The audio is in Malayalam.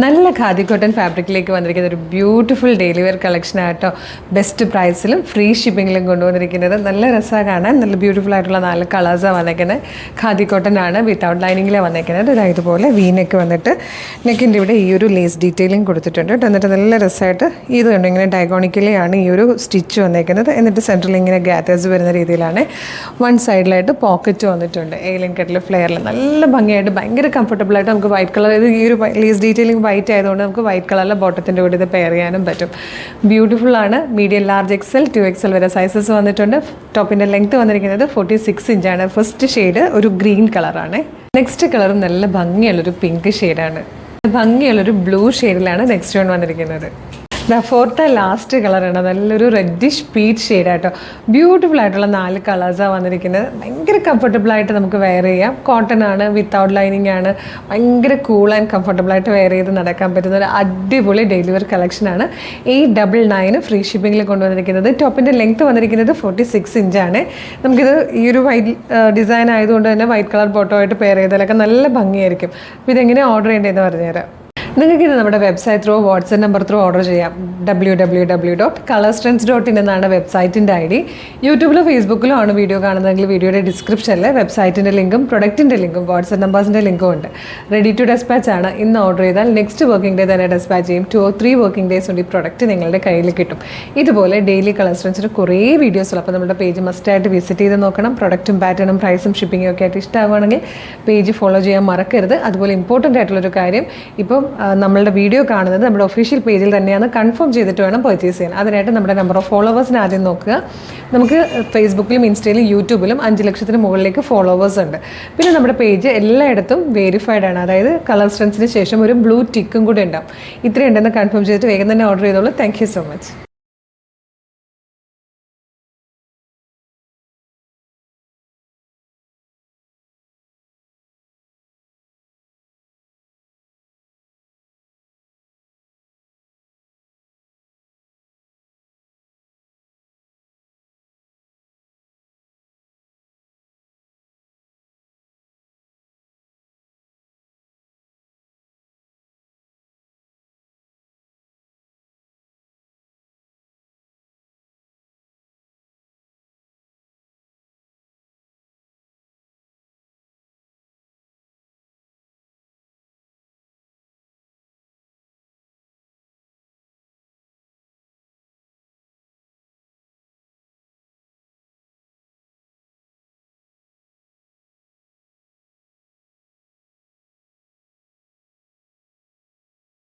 നല്ല ഖാദി കോട്ടൺ ഫാബ്രിക്കിലേക്ക് വന്നിരിക്കുന്ന ഒരു ബ്യൂട്ടിഫുൾ ഡെയിലി വെയർ കളക്ഷൻ ആയിട്ടോ. ബെസ്റ്റ് പ്രൈസിലും ഫ്രീ ഷിപ്പിങ്ങിലും കൊണ്ടുവന്നിരിക്കുന്നത്. നല്ല രസമാണ് കാണാൻ. നല്ല ബ്യൂട്ടിഫുൾ ആയിട്ടുള്ള 4 കളേഴ്സാണ് വന്നേക്കുന്നത്. ഖാദി കോട്ടൺ ആണ്, വിത്തൗട്ട് ലൈനിങ്ങിലാണ് വന്നേക്കുന്നത്. ഇതുപോലെ വീനൊക്കെ വന്നിട്ട് നെക്കിൻ്റെ ഇവിടെ ഈ ഒരു ലേസ് ഡീറ്റെയിലിംഗ് കൊടുത്തിട്ടുണ്ട്. എന്നിട്ട് നല്ല രസമായിട്ട് ഇത് കണ്ടു ഇങ്ങനെ ഡയഗോണിക്കലിയാണ് ഈ ഒരു സ്റ്റിച്ച് വന്നേക്കുന്നത്. എന്നിട്ട് സെൻറ്ററിൽ ഇങ്ങനെ ഗാത്തേഴ്സ് വരുന്ന രീതിയിലാണ്. വൺ സൈഡിലായിട്ട് പോക്കറ്റ് വന്നിട്ടുണ്ട്. എയിലിൻ കട്ടിൽ ഫ്ലെയറിൽ നല്ല ഭംഗിയായിട്ട് ഭയങ്കര കംഫർട്ടബിളായിട്ട് നമുക്ക് വൈറ്റ് കളർ ഇത് ഈ ഒരു ലേസ് ഡീറ്റെയിലിംഗ് വൈറ്റ് ആയതുകൊണ്ട് നമുക്ക് വൈറ്റ് കളറിലെ ബോട്ടത്തിൻ്റെ കൂടെ ഇത് പെയർ ചെയ്യാനും പറ്റും. ബ്യൂട്ടിഫുൾ ആണ്. മീഡിയം ലാർജ് എക്സൽ 2XL വരെ സൈസസ് വന്നിട്ടുണ്ട്. ടോപ്പിൻ്റെ ലെങ്ത് വന്നിരിക്കുന്നത് 46 ഇഞ്ചാണ്. ഫസ്റ്റ് ഷെയ്ഡ് ഒരു ഗ്രീൻ കളറാണ്. നെക്സ്റ്റ് കളർ നല്ല ഭംഗിയുള്ളൊരു പിങ്ക് ഷെയ്ഡാണ്. ഭംഗിയുള്ളൊരു ബ്ലൂ ഷെയ്ഡിലാണ് നെക്സ്റ്റ് വൺ വന്നിരിക്കുന്നത്. ഫോർത്ത് ലാസ്റ്റ് കളറാണ്. നല്ലൊരു റെഡിഷ് പീച്ച് ഷെയ്ഡായിട്ടോ. ബ്യൂട്ടിഫുൾ ആയിട്ടുള്ള 4 കളേഴ്സാണ് വന്നിരിക്കുന്നത്. ഭയങ്കര കംഫർട്ടബിളായിട്ട് നമുക്ക് വെയർ ചെയ്യാം. കോട്ടൺ ആണ്, വിത്തൗട്ട് ലൈനിങ് ആണ്. ഭയങ്കര കൂൾ ആൻഡ് കംഫർട്ടബിളായിട്ട് വെയർ ചെയ്ത് നടക്കാൻ പറ്റുന്ന ഒരു അടിപൊളി ഡെയിലി വെയർ കളക്ഷനാണ്. 899 ഫ്രീ ഷിപ്പിങ്ങിൽ കൊണ്ടുവന്നിരിക്കുന്നത്. ടോപ്പിൻ്റെ ലെങ്ത് വന്നിരിക്കുന്നത് 46 ഇഞ്ചാണ്. നമുക്കിത് ഈ ഒരു വൈറ്റ് ഡിസൈൻ ആയതുകൊണ്ട് തന്നെ വൈറ്റ് കളർ ബോട്ടോ ആയിട്ട് പെയർ ചെയ്താലൊക്കെ നല്ല ഭംഗിയായിരിക്കും. അപ്പോൾ ഇതെങ്ങനെ ഓർഡർ ചെയ്യേണ്ടതെന്ന് പറഞ്ഞുതരാം. നിങ്ങൾക്കിത് നമ്മുടെ website through WhatsApp number through order ചെയ്യാം. www.colorstrends.in എന്നാണ് വെബ്സൈറ്റിൻ്റെ ID. യൂട്യൂബിലോ ഫേസ്ബുക്കിലോ ആണ് വീഡിയോ കാണുന്നതെങ്കിൽ വീഡിയോയുടെ ഡിസ്ക്രിപ്ഷനിൽ വെബ്സൈറ്റിൻ്റെ ലിങ്കും പ്രൊഡക്റ്റിൻ്റെ ലിങ്കും വാട്സ്ആപ്പ് നമ്പേഴ്സിൻ്റെ ലിങ്കും ഉണ്ട്. റെഡി ടു ഡെസ്പാച്ച് ആണ്. ഇന്ന് ഓർഡർ ചെയ്താൽ നെക്സ്റ്റ് വർക്കിംഗ് ഡേ തന്നെ ഡെസ്പാച്ച് ചെയ്യും. 2 or 3 വർക്കിംഗ് ഡേയ്സ് കൊണ്ട് ഈ പ്രൊഡക്റ്റ് നിങ്ങളുടെ കയ്യിൽ കിട്ടും. ഇതുപോലെ ഡെയിലി കളർസ്ട്രെൻസിന് കുറേ വീഡിയോസ് ഉള്ളൂ. അപ്പോൾ നമ്മുടെ പേജ് മസ്റ്റായിട്ട് വിസിറ്റ് ചെയ്ത് നോക്കണം. പ്രൊഡക്റ്റും പാറ്റേണും പ്രൈസും ഷിപ്പിങ്ങും ഒക്കെ ആയിട്ട് ഇഷ്ടമാവുകയാണെങ്കിൽ പേജ് ഫോളോ ചെയ്യാൻ മറക്കരുത്. അതുപോലെ ഇമ്പോർട്ടൻ്റ് ആയിട്ടുള്ളൊരു കാര്യം, ഇപ്പം നമ്മളുടെ വീഡിയോ കാണുന്നത് നമ്മുടെ ഒഫീഷ്യൽ പേജിൽ തന്നെയാണ്. കൺഫേം ചെയ്തിട്ട് വേണം പർച്ചേസ് ചെയ്യാൻ. അതിനായിട്ട് നമ്മുടെ നമ്പർ ഓഫ് ഫോളോവേഴ്സിന് ആദ്യം നോക്കുക. നമുക്ക് ഫേസ്ബുക്കിലും ഇൻസ്റ്റയിലും യൂട്യൂബിലും 5 ലക്ഷത്തിന് മുകളിലേക്ക് ഫോളോവേഴ്സ് ഉണ്ട്. പിന്നെ നമ്മുടെ പേജ് എല്ലായിടത്തും വെരിഫൈഡ് ആണ്. അതായത് കളർസ്ട്രെൻസിന് ശേഷം ഒരു ബ്ലൂ ടിക്കും കൂടി ഉണ്ടാവും. ഇത്രയുണ്ടെന്ന് കൺഫേം ചെയ്തിട്ട് വേഗം തന്നെ ഓർഡർ ചെയ്തോളൂ. Thank you so much.